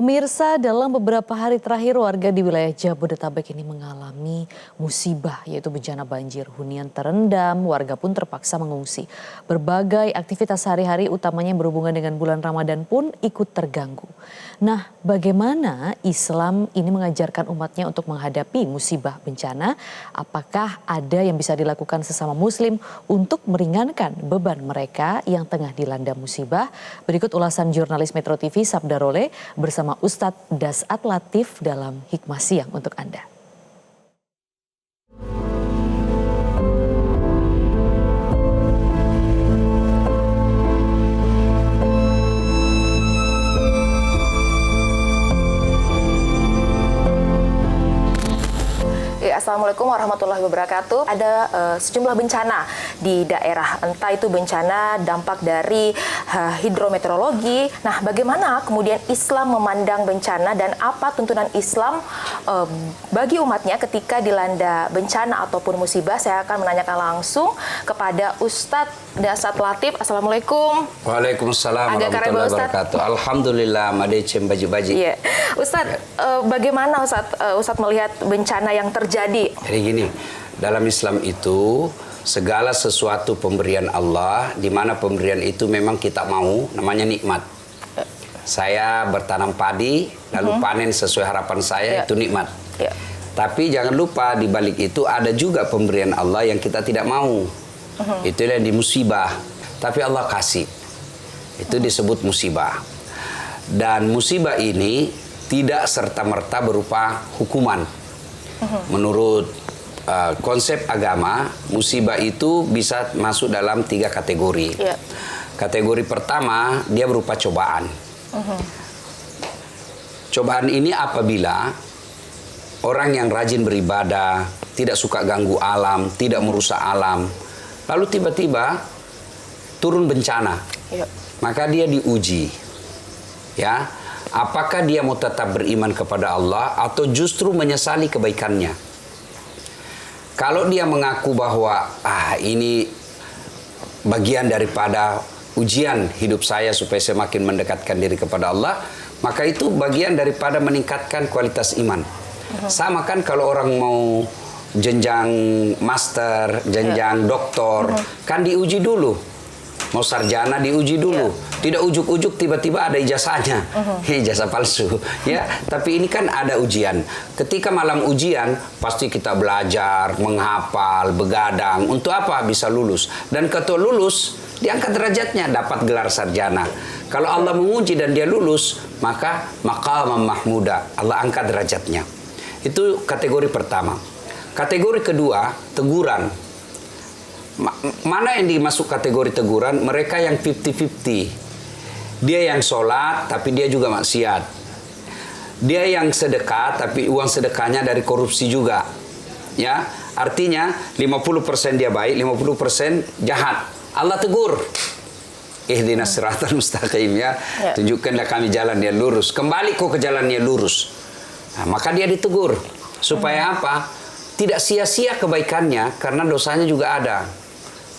Pemirsa, dalam beberapa hari terakhir warga di wilayah Jabodetabek ini mengalami musibah, yaitu bencana banjir. Hunian terendam, warga pun terpaksa mengungsi. Berbagai aktivitas sehari-hari utamanya yang berhubungan dengan bulan Ramadan pun ikut terganggu. Nah, bagaimana Islam ini mengajarkan umatnya untuk menghadapi musibah bencana? Apakah ada yang bisa dilakukan sesama muslim untuk meringankan beban mereka yang tengah dilanda musibah? Berikut ulasan jurnalis Metro TV Sabda Role bersama Ustadz Dasat Latif dalam Hikmah Siang untuk Anda. Assalamualaikum warahmatullahi wabarakatuh. Ada sejumlah bencana di daerah, entah itu bencana dampak dari hidrometeorologi. Nah, bagaimana kemudian Islam memandang bencana dan apa tuntunan Islam bagi umatnya ketika dilanda bencana ataupun musibah? Saya akan menanyakan langsung kepada Ustadz Dasat Latif. Assalamualaikum. Waalaikumsalam warahmatullahi wabarakatuh. Alhamdulillah, madecem baji-baji. Iya. Ustadz, bagaimana Ustadz melihat bencana yang terjadi? Jadi gini, dalam Islam itu segala sesuatu pemberian Allah, di mana pemberian itu memang kita mau, namanya nikmat. Saya bertanam padi, lalu panen sesuai harapan saya, itu nikmat. Tapi jangan lupa di balik itu ada juga pemberian Allah yang kita tidak mau. Itulah yang di musibah. Tapi Allah kasih. Itu disebut musibah. Dan musibah ini tidak serta-merta berupa hukuman. Menurut konsep agama, musibah itu bisa masuk dalam 3 kategori. Kategori pertama, dia berupa cobaan. Cobaan ini apabila orang yang rajin beribadah, tidak suka ganggu alam, tidak merusak alam, lalu tiba-tiba turun bencana, maka dia diuji. Ya, apakah dia mau tetap beriman kepada Allah atau justru menyesali kebaikannya? Kalau dia mengaku bahwa ini bagian daripada ujian hidup saya supaya saya makin mendekatkan diri kepada Allah, maka itu bagian daripada meningkatkan kualitas iman. Sama kan kalau orang mau jenjang master, jenjang doktor, kan diuji dulu. Mau sarjana diuji dulu, tidak ujuk-ujuk tiba-tiba ada ijazahnya, ijazah palsu, ya. Tapi ini kan ada ujian. Ketika malam ujian, pasti kita belajar, menghafal, begadang. Untuk apa? Bisa lulus. Dan ketika lulus, diangkat derajatnya, dapat gelar sarjana. Kalau Allah menguji dan dia lulus, maka maqamam mahmuda, Allah angkat derajatnya. Itu kategori pertama. Kategori kedua, teguran. Mana yang dimasuk kategori teguran? Mereka yang 50-50. Dia yang sholat, tapi dia juga maksiat. Dia yang sedekah, tapi uang sedekahnya dari korupsi juga. Ya, artinya 50% dia baik, 50% jahat. Allah tegur. Ihdinas siratal mustaqim, ya. Tunjukkanlah kami jalan yang lurus. Kembali kau ke jalan yang lurus. Nah, maka dia ditegur. Supaya apa? Tidak sia-sia kebaikannya, karena dosanya juga ada.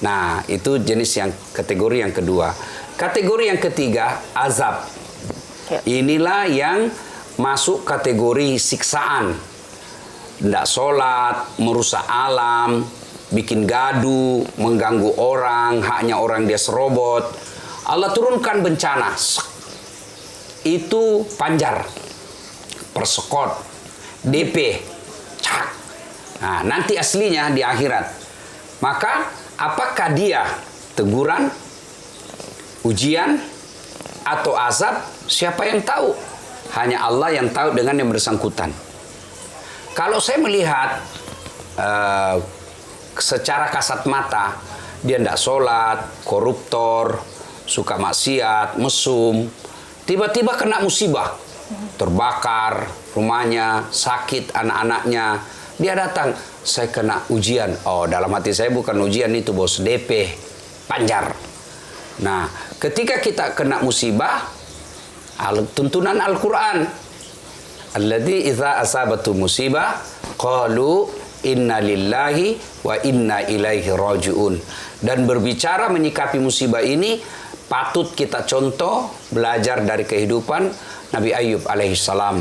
Nah, itu jenis yang kategori yang kedua. Kategori yang ketiga, azab. Inilah yang masuk kategori siksaan. Tidak sholat, merusak alam, bikin gaduh, mengganggu orang, haknya orang dia serobot. Allah turunkan bencana. Itu panjar, persekot, DP, cak. Nah, nanti aslinya di akhirat. Maka apakah dia teguran, ujian, atau azab? Siapa yang tahu? Hanya Allah yang tahu dengan yang bersangkutan. Kalau saya melihat secara kasat mata, dia tidak sholat, koruptor, suka maksiat, mesum, tiba-tiba kena musibah, terbakar rumahnya, sakit anak-anaknya, dia datang, saya kena ujian. Oh, dalam hati saya bukan ujian itu, bos, DP, panjar. Nah, ketika kita kena musibah, tuntunan Al-Quran, alladzi idza asabatu musibah qalu inna lillahi wa inna ilaihi raji'un. Dan berbicara menyikapi musibah ini patut kita contoh, belajar dari kehidupan Nabi Ayub alaihissalam,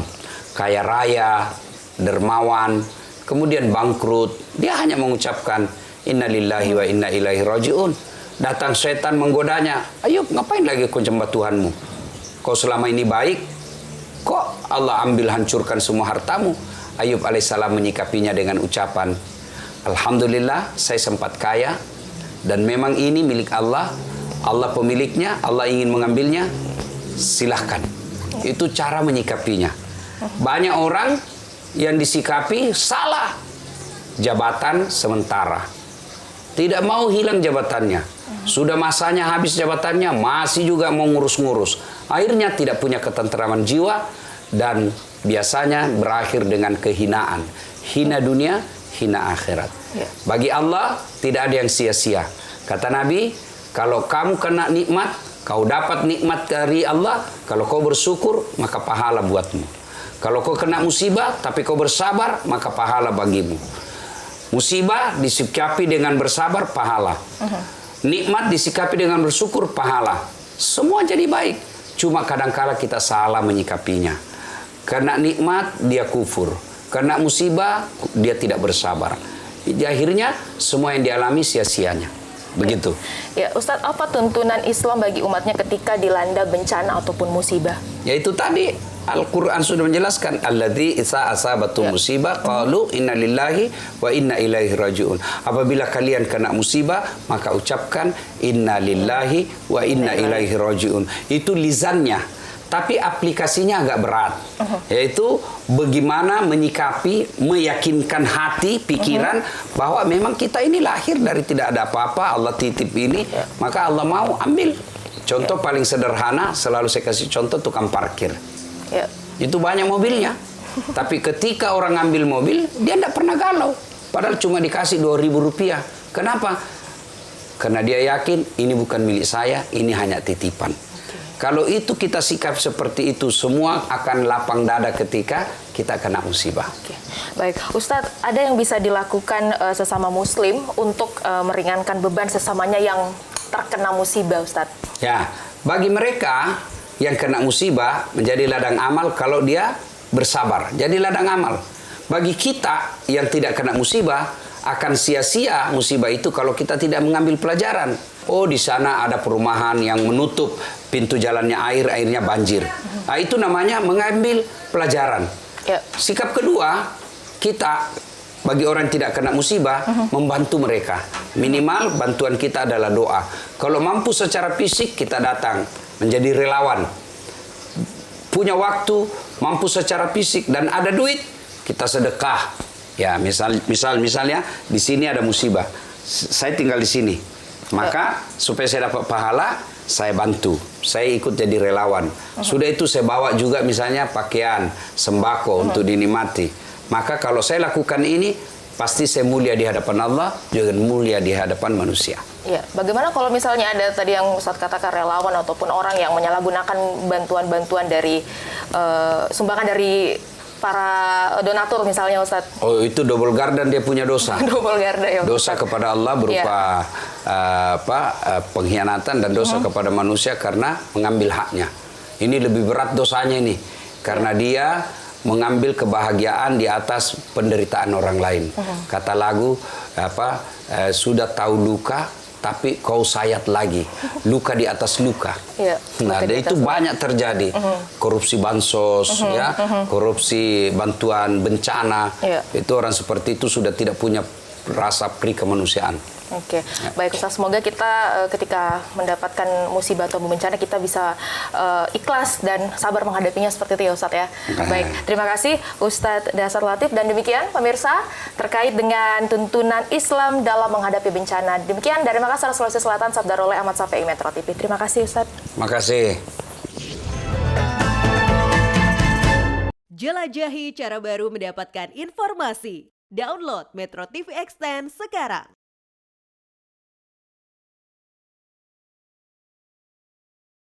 kaya raya, dermawan, kemudian bangkrut. Dia hanya mengucapkan innalillahi wa inna ilaihi rajiun. Datang setan menggodanya, Ayub ngapain lagi kau sembah Tuhanmu? Kau selama ini baik, kok Allah ambil hancurkan semua hartamu? Ayub alaihissalam menyikapinya dengan ucapan, Alhamdulillah saya sempat kaya, dan memang ini milik Allah. Allah pemiliknya, Allah ingin mengambilnya, silahkan. Itu cara menyikapinya. Banyak orang yang disikapi salah. Jabatan sementara. Tidak mau hilang jabatannya. Sudah masanya habis jabatannya, masih juga mau ngurus-ngurus. Akhirnya tidak punya ketentraman jiwa dan biasanya berakhir dengan kehinaan. Hina dunia, hina akhirat. Bagi Allah tidak ada yang sia-sia. Kata Nabi, kalau kamu kena nikmat, kau dapat nikmat dari Allah. Kalau kau bersyukur, maka pahala buatmu. Kalau kau kena musibah, tapi kau bersabar, maka pahala bagimu. Musibah disikapi dengan bersabar, pahala. Nikmat disikapi dengan bersyukur, pahala. Semua jadi baik. Cuma kadangkala kita salah menyikapinya. Karena nikmat, dia kufur. Karena musibah, dia tidak bersabar. Di akhirnya, semua yang dialami sia-sianya. Begitu. Ya, Ustadz, apa tuntunan Islam bagi umatnya ketika dilanda bencana ataupun musibah? Yaitu tadi Al-Quran sudah menjelaskan, alladzi isa asabatu musibah qalu inna lillahi wa inna ilaihi rajiun. Apabila kalian kena musibah, maka ucapkan inna lillahi wa inna ilaihi rajiun. Itu lisannya. Tapi aplikasinya agak berat, yaitu bagaimana menyikapi, meyakinkan hati, pikiran bahwa memang kita ini lahir dari tidak ada apa-apa, Allah titip ini, maka Allah mau ambil. Contoh paling sederhana, selalu saya kasih contoh tukang parkir. Itu banyak mobilnya, tapi ketika orang ambil mobil, dia tidak pernah galau. Padahal cuma dikasih Rp2.000. Kenapa? Karena dia yakin ini bukan milik saya, ini hanya titipan. Kalau itu kita sikap seperti itu, semua akan lapang dada ketika kita kena musibah. Baik, Ustadz, ada yang bisa dilakukan sesama Muslim untuk meringankan beban sesamanya yang terkena musibah, Ustadz? Ya, bagi mereka yang kena musibah menjadi ladang amal kalau dia bersabar. Jadi ladang amal. Bagi kita yang tidak kena musibah, akan sia-sia musibah itu kalau kita tidak mengambil pelajaran. Oh, di sana ada perumahan yang menutup pintu jalannya air, airnya banjir. Nah, itu namanya mengambil pelajaran. Sikap kedua, kita bagi orang yang tidak kena musibah, membantu mereka. Minimal bantuan kita adalah doa. Kalau mampu secara fisik, kita datang menjadi relawan. Punya waktu, mampu secara fisik, dan ada duit, kita sedekah. Ya, misalnya di sini ada musibah, saya tinggal di sini, maka supaya saya dapat pahala, saya bantu, saya ikut jadi relawan. Sudah itu saya bawa juga misalnya pakaian, sembako untuk dinikmati. Maka kalau saya lakukan ini, pasti saya mulia di hadapan Allah, juga mulia di hadapan manusia. Ya, bagaimana kalau misalnya ada tadi yang Ustadz katakan relawan ataupun orang yang menyalahgunakan bantuan-bantuan dari sumbangan dari para donatur misalnya, Ustadz? Oh, itu double garden, dia punya dosa. Double garden ya. Dosa kepada Allah berupa pengkhianatan dan dosa kepada manusia karena mengambil haknya. Ini lebih berat dosanya ini karena dia mengambil kebahagiaan di atas penderitaan orang lain. Kata lagu sudah tahu luka tapi kau sayat lagi, luka di atas luka. Nah, itu banyak terjadi. Korupsi bansos, korupsi bantuan bencana. Itu orang seperti itu sudah tidak punya rasa pri kemanusiaan. Oke, baik Ustaz, semoga kita ketika mendapatkan musibah atau bencana kita bisa ikhlas dan sabar menghadapinya seperti itu ya Ustaz ya. Baik, terima kasih Ustadz Dasar Latif, dan demikian pemirsa terkait dengan tuntunan Islam dalam menghadapi bencana. Demikian dari Makassar, Sulawesi Selatan, Sabda Roleh Ahmad Safei, Metro TV. Terima kasih Ustadz. Terima kasih. Jelajahi cara baru mendapatkan informasi. Download Metro TV Extend sekarang.